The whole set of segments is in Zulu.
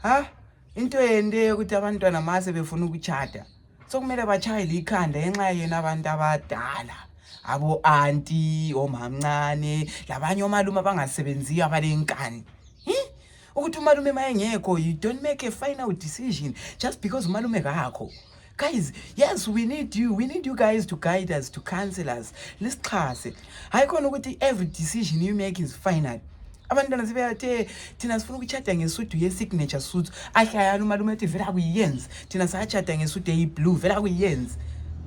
Ha into yende ukuthi abantwana mase befuna ukuchata sokumele bachayile ikhanda ngenxa yena abantu abadala abo auntie omamncane labanye omalume abangasebenziyo abalenkani ukuthi umalume mayengekho you don't make a final decision just because umalume kakho. Guys, yes, we need you guys to guide us, to counsel us. Lisixhase. Hayi khona ukuthi every decision you make is final. Abantwana sebeyathe thina sifuna ukuchata ngesudu ye-signature suit ahlaya umalume ethi vela kuyenza thina sachata ngesudu eyi-blue vela kuyenza.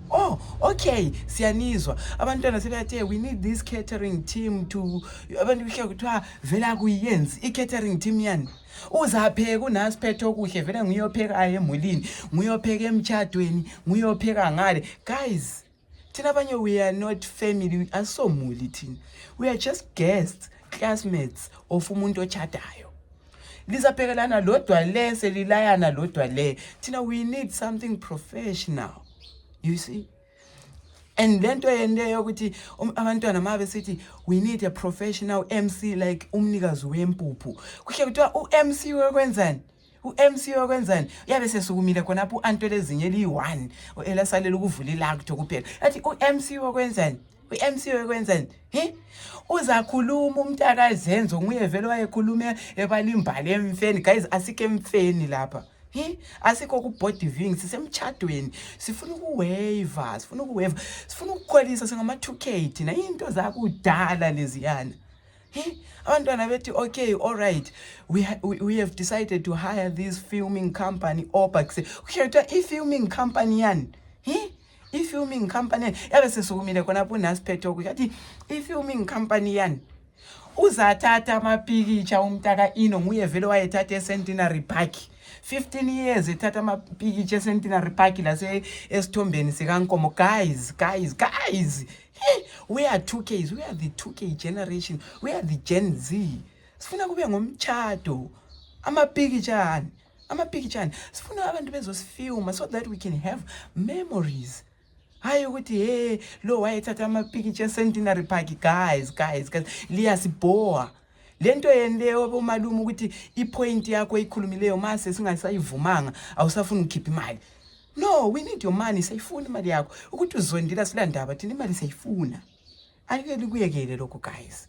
Oh, okay, siyanizwa. Abantwana sebeyathe we need this catering team to abantu kuhle kuthiwa vela kuyenza i-catering team yani uzapheka unasiphethe okuhle vele nguyopheka emulini nguyopheka emchadweni nguyopheka ngale. Guys, thina abanye we are not family, asomuli thina, we are just guests, classmates of umuntu ochadayo. Lizaphekelana lodwa le selilayana lodwa le. Thina we need something professional, you see. And lento yende yokuthi abantwana mabe sithi we need a professional MC like umnikazi wempuphu kuhle kuthiwa uMC wekwenzani yabe sesukumile khonapho uAntwele ezinye eli1 elasalela ukuvula ilakho kuphela athi uMC wekwenzani uzakhuluma umntakazenzo nguye vele wayekhuluma ebalimbali emfeni. Guys, asike emfeni lapha asikho kubodiving sisemchadweni sifuna ukuwave sifuna ukukhwelisa singama2K thina into zakudala leziyana. Abantwana bethi okay, all right, we have decided to hire this filming company Obax. Kuthiwa i-filming company yani i-filming company yabe sesukumile khonapho unasiphethe ukuthi i-filming company yani uzathatha amapikitsha umntaka Ino nguye vele wayethatha eCentenary Park 15 years ethatha amapikitsha eCentenary Park lase esithombeni sikaNkomo. Guys, we are 2Ks, we are the 2K generation, we are the Gen Z. Sifuna kube ngomchado amapikitshani sifuna abantu bezosifilma so that we can have memories. Hayi ukuthi lo wayethatha amapikitsha eCentenary Park. Guys, liyasiboa lento yende obomalume ukuthi ipoint yakho eyikhulumileyo mase singasayivumanga awusafuna ukukhipha imali. No, we need your money. Sayifuna imali yakho ukuthi uzondela silandaba thina imali sayifuna. Ayike likuyekele lokho guys.